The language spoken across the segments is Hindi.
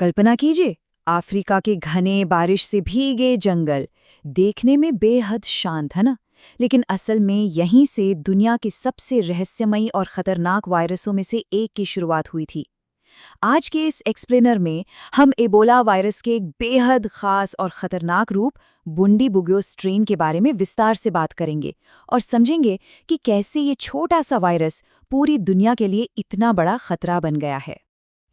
कल्पना कीजिए, अफ्रीका के घने बारिश से भीगे जंगल देखने में बेहद शांत है ना। लेकिन असल में यहीं से दुनिया के सबसे रहस्यमयी और खतरनाक वायरसों में से एक की शुरुआत हुई थी। आज के इस एक्सप्लेनर में हम एबोला वायरस के एक बेहद खास और खतरनाक रूप बुंडी बुगियो स्ट्रेन के बारे में विस्तार से बात करेंगे और समझेंगे कि कैसे ये छोटा सा वायरस पूरी दुनिया के लिए इतना बड़ा खतरा बन गया है।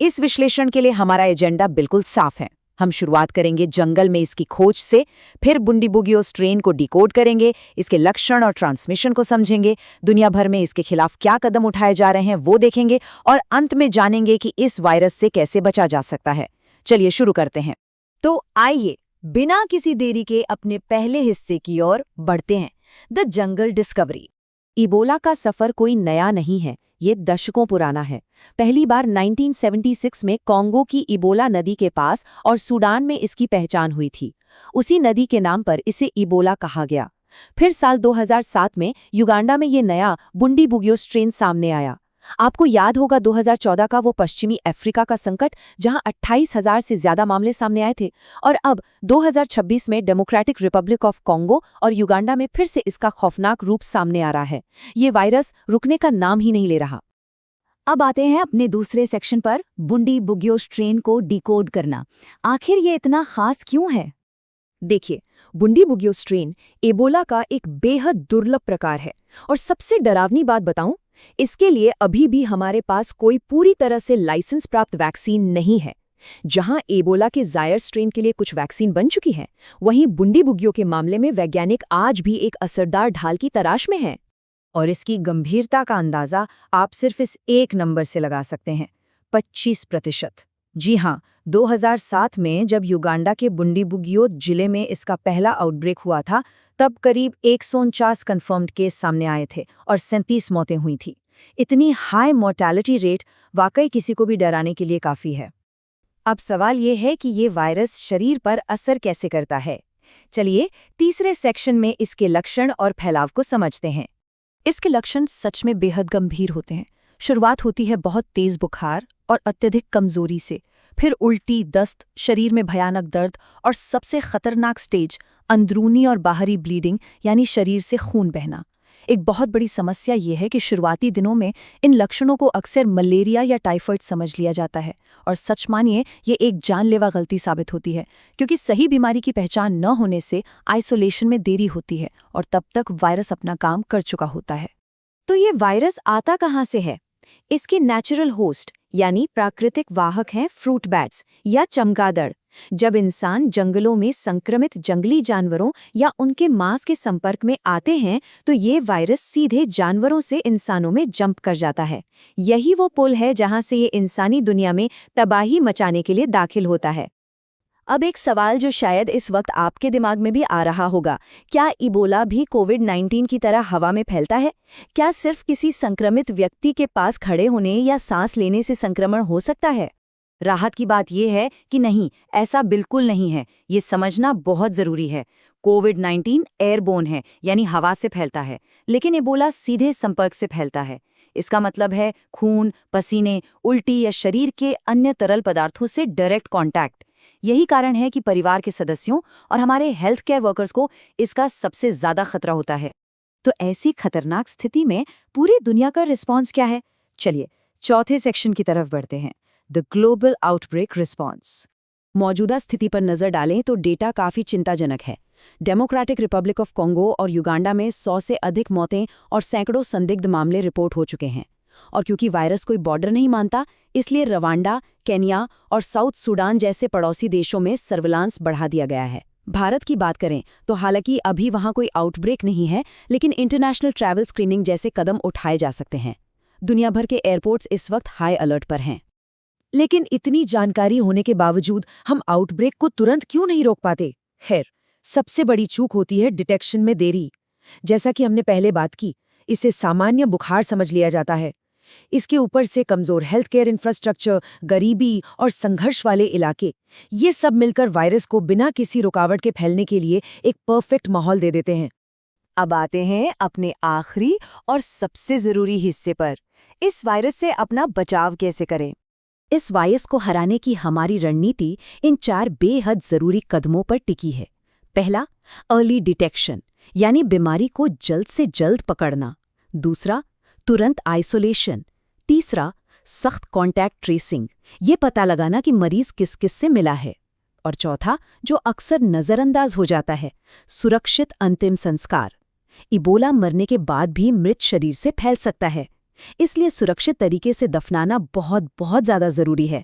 इस विश्लेषण के लिए हमारा एजेंडा बिल्कुल साफ है। हम शुरुआत करेंगे जंगल में इसकी खोज से, फिर बुंडीबुगियो स्ट्रेन को डिकोड करेंगे, इसके लक्षण और ट्रांसमिशन को समझेंगे, दुनिया भर में इसके खिलाफ क्या कदम उठाए जा रहे हैं वो देखेंगे और अंत में जानेंगे कि इस वायरस से कैसे बचा जा सकता है। चलिए शुरू करते हैं। तो आइए बिना किसी देरी के अपने पहले हिस्से की ओर बढ़ते हैं, द जंगल डिस्कवरी। इबोला का सफर कोई नया नहीं है, ये दशकों पुराना है। पहली बार 1976 में कॉन्गो की इबोला नदी के पास और सूडान में इसकी पहचान हुई थी। उसी नदी के नाम पर इसे इबोला कहा गया। फिर साल 2007 में युगांडा में ये नया बुंडीबुगियो स्ट्रेन सामने आया। आपको याद होगा 2014 का वो पश्चिमी अफ्रीका का संकट, जहां 28,000 से ज्यादा मामले सामने आए थे। और अब 2026 में डेमोक्रेटिक रिपब्लिक ऑफ कॉन्गो और युगांडा में फिर से इसका खौफनाक रूप सामने आ रहा है। ये वायरस रुकने का नाम ही नहीं ले रहा। अब आते हैं अपने दूसरे सेक्शन पर, बुंडीबुगियो स्ट्रेन को डिकोड करना। आखिर ये इतना खास क्यों है? देखिए, बुंडीबुगियो स्ट्रेन एबोला का एक बेहद दुर्लभ प्रकार है। और सबसे डरावनी बात बताऊं, इसके लिए अभी भी हमारे पास कोई पूरी तरह से लाइसेंस प्राप्त वैक्सीन नहीं है। जहां एबोला के जायर स्ट्रेन के लिए कुछ वैक्सीन बन चुकी है, वहीं बुंडीबुगियो के मामले में वैज्ञानिक आज भी एक असरदार ढाल की तलाश में हैं। और इसकी गंभीरता का अंदाजा आप सिर्फ इस एक नंबर से लगा सकते हैं, 25%। जी हाँ, 2007 में जब युगांडा के बुंडीबुगियो जिले में इसका पहला आउटब्रेक हुआ था, तब करीब 149 कन्फर्म्ड केस सामने आए थे और 37 मौतें हुई थी। इतनी हाई मोर्टेलिटी रेट वाकई किसी को भी डराने के लिए काफ़ी है। अब सवाल ये है कि ये वायरस शरीर पर असर कैसे करता है। चलिए तीसरे सेक्शन में इसके लक्षण और फैलाव को समझते हैं। इसके लक्षण सच में बेहद गंभीर होते हैं। शुरुआत होती है बहुत तेज बुखार और अत्यधिक कमजोरी से, फिर उल्टी, दस्त, शरीर में भयानक दर्द और सबसे खतरनाक स्टेज अंदरूनी और बाहरी ब्लीडिंग, यानी शरीर से खून बहना। एक बहुत बड़ी समस्या ये है कि शुरुआती दिनों में इन लक्षणों को अक्सर मलेरिया या टाइफाइड समझ लिया जाता है। और सच मानिए, ये एक जानलेवा गलती साबित होती है, क्योंकि सही बीमारी की पहचान न होने से आइसोलेशन में देरी होती है और तब तक वायरस अपना काम कर चुका होता है। तो ये वायरस आता कहाँ से है? इसके नेचुरल होस्ट यानी प्राकृतिक वाहक हैं फ्रूट बैट्स या चमगादड़। जब इंसान जंगलों में संक्रमित जंगली जानवरों या उनके मांस के संपर्क में आते हैं, तो ये वायरस सीधे जानवरों से इंसानों में जंप कर जाता है। यही वो पुल है जहां से ये इंसानी दुनिया में तबाही मचाने के लिए दाखिल होता है। अब एक सवाल जो शायद इस वक्त आपके दिमाग में भी आ रहा होगा, क्या इबोला भी कोविड-19 की तरह हवा में फैलता है? क्या सिर्फ किसी संक्रमित व्यक्ति के पास खड़े होने या सांस लेने से संक्रमण हो सकता है? राहत की बात यह है कि नहीं, ऐसा बिल्कुल नहीं है। ये समझना बहुत जरूरी है। कोविड-19 एयरबोर्न है, यानी हवा से फैलता है, लेकिन इबोला सीधे संपर्क से फैलता है। इसका मतलब है खून, पसीने, उल्टी या शरीर के अन्य तरल पदार्थों से डायरेक्ट कांटेक्ट। यही कारण है कि परिवार के सदस्यों और हमारे हेल्थ केयर वर्कर्स को इसका सबसे ज्यादा खतरा होता है। तो ऐसी खतरनाक स्थिति में पूरी दुनिया का रिस्पॉन्स क्या है? चलिए चौथे सेक्शन की तरफ बढ़ते हैं, द ग्लोबल आउटब्रेक रिस्पॉन्स। मौजूदा स्थिति पर नजर डालें तो डेटा काफी चिंताजनक है। डेमोक्रेटिक रिपब्लिक ऑफ कॉन्गो और युगांडा में 100 से अधिक मौतें और सैकड़ों संदिग्ध मामले रिपोर्ट हो चुके हैं। और क्योंकि वायरस कोई बॉर्डर नहीं मानता, इसलिए रवांडा, केन्या और साउथ सूडान जैसे पड़ोसी देशों में सर्विलांस बढ़ा दिया गया है। भारत की बात करें तो हालांकि अभी वहां कोई आउटब्रेक नहीं है, लेकिन इंटरनेशनल ट्रैवल स्क्रीनिंग जैसे कदम उठाए जा सकते हैं। दुनिया भर के एयरपोर्ट्स इस वक्त हाई अलर्ट पर हैं। लेकिन इतनी जानकारी होने के बावजूद हम आउटब्रेक को तुरंत क्यों नहीं रोक पाते? खैर, सबसे बड़ी चूक होती है डिटेक्शन में देरी। जैसा कि हमने पहले बात की, इसे सामान्य बुखार समझ लिया जाता है। इसके ऊपर से कमजोर हेल्थ केयर इंफ्रास्ट्रक्चर, गरीबी और संघर्ष वाले इलाके, ये सब मिलकर वायरस को बिना किसी रुकावट के फैलने के लिए एक परफेक्ट माहौल दे देते हैं। अब आते हैं अपने आखिरी और सबसे जरूरी हिस्से पर, इस वायरस से अपना बचाव कैसे करें। इस वायरस को हराने की हमारी रणनीति इन 4 बेहद जरूरी कदमों पर टिकी है। पहला, अर्ली डिटेक्शन, यानी बीमारी को जल्द से जल्द पकड़ना। दूसरा, तुरंत आइसोलेशन। तीसरा, सख्त कॉन्टैक्ट ट्रेसिंग, ये पता लगाना कि मरीज किस किस से मिला है। और चौथा, जो अक्सर नज़रअंदाज हो जाता है, सुरक्षित अंतिम संस्कार। इबोला मरने के बाद भी मृत शरीर से फैल सकता है, इसलिए सुरक्षित तरीके से दफनाना बहुत बहुत ज़्यादा ज़रूरी है।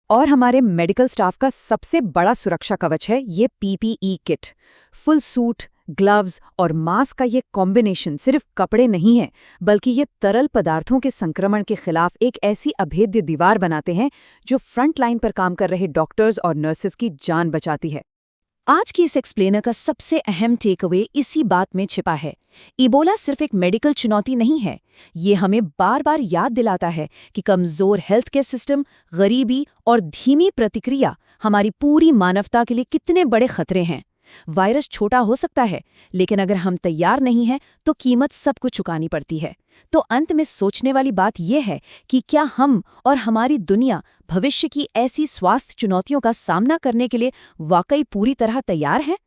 और हमारे मेडिकल स्टाफ का सबसे बड़ा सुरक्षा कवच है ये PPE kit. Full suit, gloves और मास्क का ये कॉम्बिनेशन सिर्फ कपड़े नहीं है, बल्कि ये तरल पदार्थों के संक्रमण के खिलाफ एक ऐसी अभेद्य दीवार बनाते हैं जो फ्रंट लाइन पर काम कर रहे डॉक्टर्स और नर्सेस की जान बचाती है। आज की इस एक्सप्लेनर का सबसे अहम टेकअवे इसी बात में छिपा है। इबोला सिर्फ एक मेडिकल चुनौती नहीं है, ये हमें बार बार याद दिलाता है कि कमजोर हेल्थ केयर सिस्टम, गरीबी और धीमी प्रतिक्रिया हमारी पूरी मानवता के लिए कितने बड़े खतरे हैं। वायरस छोटा हो सकता है, लेकिन अगर हम तैयार नहीं हैं तो कीमत सबको चुकानी पड़ती है। तो अंत में सोचने वाली बात यह है कि क्या हम और हमारी दुनिया भविष्य की ऐसी स्वास्थ्य चुनौतियों का सामना करने के लिए वाकई पूरी तरह तैयार हैं?